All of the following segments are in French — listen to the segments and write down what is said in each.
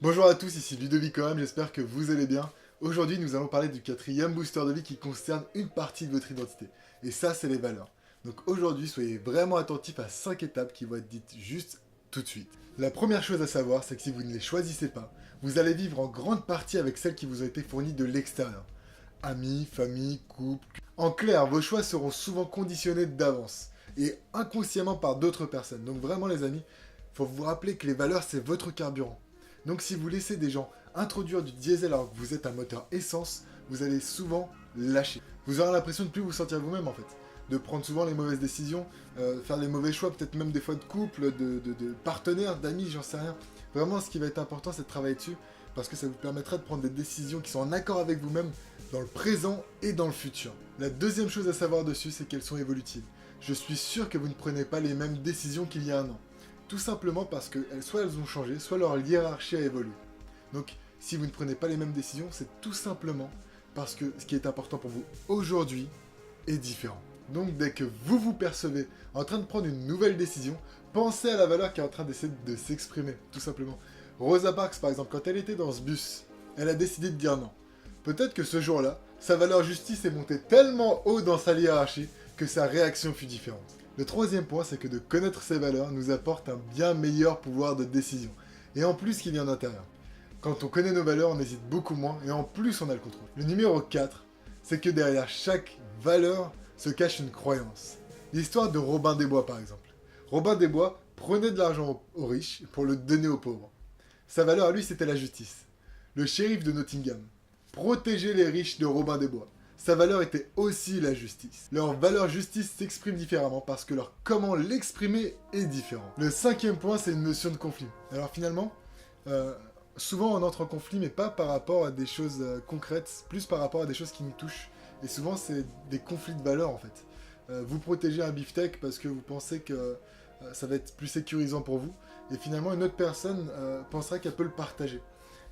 Bonjour à tous, ici Ludovic Coram, j'espère que vous allez bien. Aujourd'hui, nous allons parler du quatrième booster de vie qui concerne une partie de votre identité. Et ça, c'est les valeurs. Donc aujourd'hui, soyez vraiment attentifs à 5 étapes qui vont être dites juste tout de suite. La première chose à savoir, c'est que si vous ne les choisissez pas, vous allez vivre en grande partie avec celles qui vous ont été fournies de l'extérieur. Amis, famille, couple. En clair, vos choix seront souvent conditionnés d'avance et inconsciemment par d'autres personnes. Donc vraiment les amis, faut vous rappeler que les valeurs, c'est votre carburant. Donc si vous laissez des gens introduire du diesel alors que vous êtes un moteur essence, vous allez souvent lâcher. Vous aurez l'impression de plus vous sentir vous-même en fait. De prendre souvent les mauvaises décisions, faire les mauvais choix, peut-être même des fois de couple, de partenaires, d'amis, j'en sais rien. Vraiment ce qui va être important c'est de travailler dessus parce que ça vous permettra de prendre des décisions qui sont en accord avec vous-même dans le présent et dans le futur. La deuxième chose à savoir dessus c'est qu'elles sont évolutives. Je suis sûr que vous ne prenez pas les mêmes décisions qu'il y a un an. Tout simplement parce que soit elles ont changé, soit leur hiérarchie a évolué. Donc, si vous ne prenez pas les mêmes décisions, c'est tout simplement parce que ce qui est important pour vous aujourd'hui est différent. Donc, dès que vous vous percevez en train de prendre une nouvelle décision, pensez à la valeur qui est en train d'essayer de s'exprimer, tout simplement. Rosa Parks, par exemple, quand elle était dans ce bus, elle a décidé de dire non. Peut-être que ce jour-là, sa valeur justice est montée tellement haut dans sa hiérarchie que sa réaction fut différente. Le troisième point, c'est que de connaître ses valeurs nous apporte un bien meilleur pouvoir de décision. Et en plus qu'il vient d'intérieur. Quand on connaît nos valeurs, on hésite beaucoup moins et en plus on a le contrôle. Le numéro 4, c'est que derrière chaque valeur se cache une croyance. L'histoire de Robin des Bois par exemple. Robin des Bois prenait de l'argent aux riches pour le donner aux pauvres. Sa valeur à lui c'était la justice. Le shérif de Nottingham protégeait les riches de Robin des Bois. Sa valeur était aussi la justice. Leur valeur justice s'exprime différemment parce que leur comment l'exprimer est différent. Le cinquième point, c'est une notion de conflit. Alors finalement, souvent on entre en conflit, mais pas par rapport à des choses concrètes, plus par rapport à des choses qui nous touchent. Et souvent, c'est des conflits de valeurs en fait. Vous protégez un beefsteak parce que vous pensez que ça va être plus sécurisant pour vous. Et finalement, une autre personne pensera qu'elle peut le partager.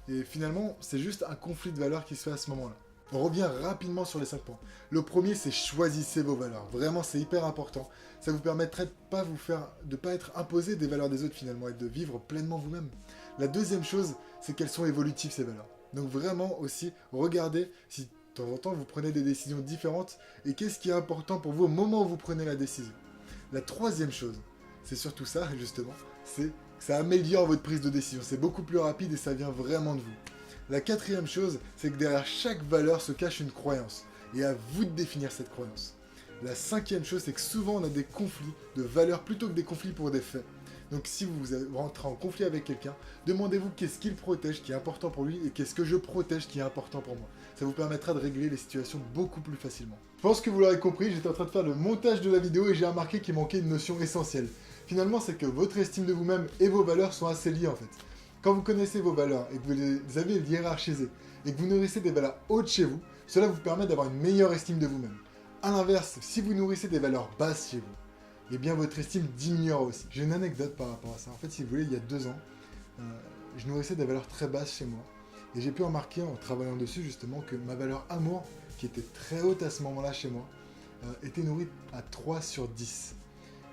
Et finalement, c'est juste un conflit de valeurs qui se fait à ce moment-là. On revient rapidement sur les 5 points. Le premier, c'est choisissez vos valeurs. Vraiment, c'est hyper important. Ça vous permettrait de pas être imposé des valeurs des autres finalement et de vivre pleinement vous-même. La deuxième chose, c'est qu'elles sont évolutives ces valeurs. Donc vraiment aussi, regardez si de temps en temps vous prenez des décisions différentes et qu'est-ce qui est important pour vous au moment où vous prenez la décision. La troisième chose, c'est surtout ça justement, c'est que ça améliore votre prise de décision. C'est beaucoup plus rapide et ça vient vraiment de vous. La quatrième chose, c'est que derrière chaque valeur se cache une croyance. Et à vous de définir cette croyance. La cinquième chose, c'est que souvent on a des conflits de valeurs plutôt que des conflits pour des faits. Donc si vous rentrez en conflit avec quelqu'un, demandez-vous qu'est-ce qu'il protège qui est important pour lui et qu'est-ce que je protège qui est important pour moi. Ça vous permettra de régler les situations beaucoup plus facilement. Je pense que vous l'aurez compris, j'étais en train de faire le montage de la vidéo et j'ai remarqué qu'il manquait une notion essentielle. Finalement, c'est que votre estime de vous-même et vos valeurs sont assez liées en fait. Quand vous connaissez vos valeurs et que vous les avez hiérarchisées et que vous nourrissez des valeurs hautes chez vous, cela vous permet d'avoir une meilleure estime de vous-même. A l'inverse, si vous nourrissez des valeurs basses chez vous, eh bien votre estime diminuera aussi. J'ai une anecdote par rapport à ça. En fait, si vous voulez, il y a 2 ans, je nourrissais des valeurs très basses chez moi. Et j'ai pu remarquer en travaillant dessus justement que ma valeur amour, qui était très haute à ce moment-là chez moi, était nourrie à 3 sur 10.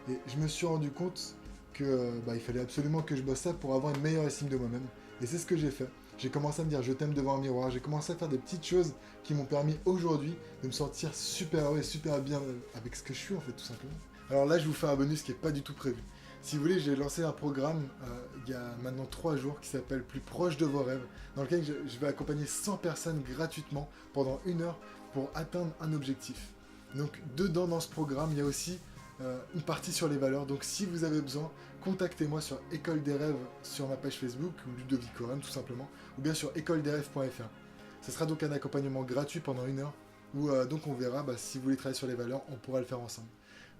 Et je me suis rendu compte il fallait absolument que je bosse ça pour avoir une meilleure estime de moi-même. Et c'est ce que j'ai fait. J'ai commencé à me dire je t'aime devant un miroir, j'ai commencé à faire des petites choses qui m'ont permis aujourd'hui de me sentir super heureux et super bien avec ce que je suis en fait tout simplement. Alors là je vous fais un bonus qui n'est pas du tout prévu. Si vous voulez, j'ai lancé un programme il y a maintenant 3 jours qui s'appelle Plus proche de vos rêves, dans lequel je vais accompagner 100 personnes gratuitement pendant 1 heure pour atteindre un objectif. Donc dedans dans ce programme, il y a aussi une partie sur les valeurs. Donc si vous avez besoin, contactez-moi sur École des Rêves sur ma page Facebook, ou Ludovic Coram tout simplement, ou bien sur écoledesrêves.fr. Ce sera donc un accompagnement gratuit pendant 1 heure, où donc on verra si vous voulez travailler sur les valeurs, on pourra le faire ensemble.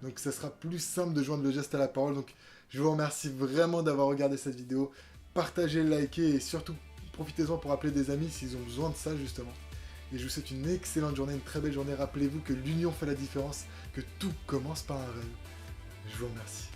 Donc ça sera plus simple de joindre le geste à la parole. Donc je vous remercie vraiment d'avoir regardé cette vidéo. Partagez, likez et surtout profitez-en pour appeler des amis s'ils ont besoin de ça justement. Et je vous souhaite une excellente journée, une très belle journée. Rappelez-vous que l'union fait la différence, que tout commence par un rêve. Je vous remercie.